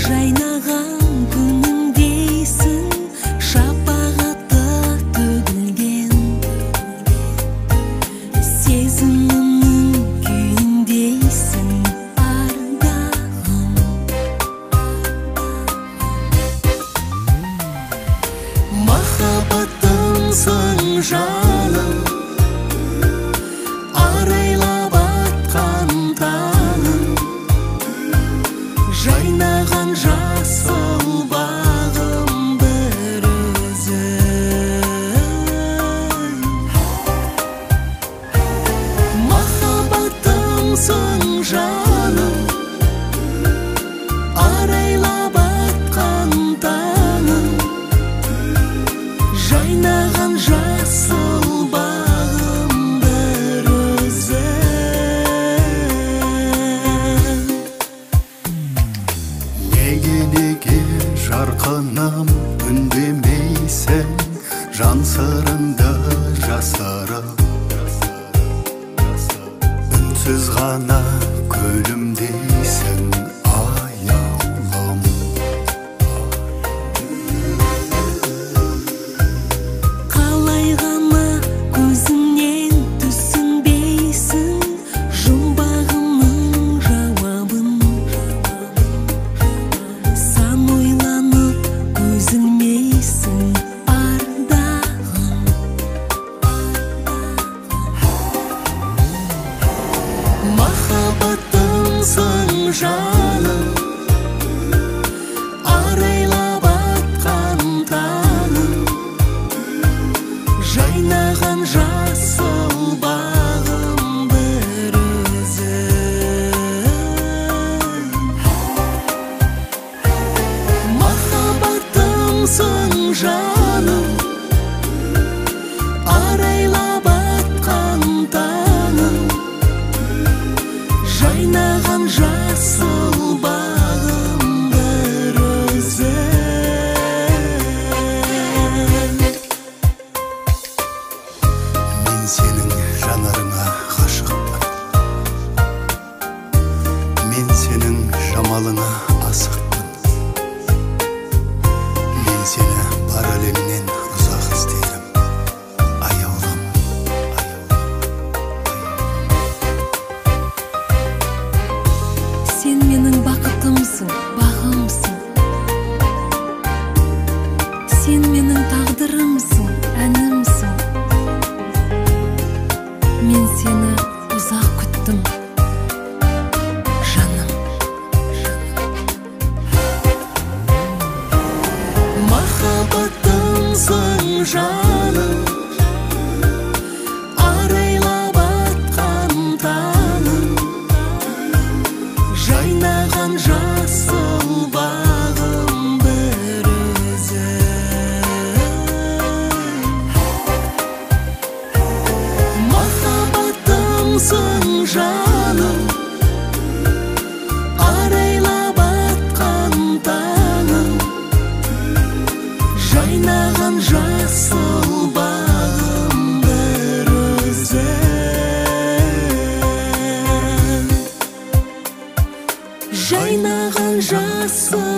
жайнаған күніңдейсің, шапағаты төгілген сезімімнің күйіндейсің, ардағым. Махаббатымсың жаным, арайлап атқан таңым, жайнаған жасыл бағым бір өзің. Махаббатымсың жаным, арайлап атқан таңым, жайнаған жасыл бағым бір өзің. Неге жарқыным үндемейсің, жан сырыңды жасырып, үнсіз ғана күлімдейсің, аяулым. Қалай ғана көзімнен түсінбейсің, жұмбағымның жауабын. Сан ойланып көзілмейсің, ардағым. Махаббатымсың жаным, арайлап атқан таңым, жайнаған жасыл бағым бір өзің. Махаббатымсың жаным, арайлап атқан таңым, жайнаған жасыл бағым бір өзің. Мен сенің жанарыңа ғашықпын, мен сенің жамалыңа асықпын. Мен сені бар әлемнен ұзақ іздедім, аяулым. Сен менің бақытымсың, бағымсың. Сен менің тағдырымсың, әнімсің. Мен сені ұзақ күттім, жаным. Махаббатымсың жаным, арайлап атқан таңым, жайнаған жасыл бағым бір өзің. Махаббатымсың жаным, арайлап атқан таңым, жайнаған жасыл бағым бір өзің. Жайнаған жасыл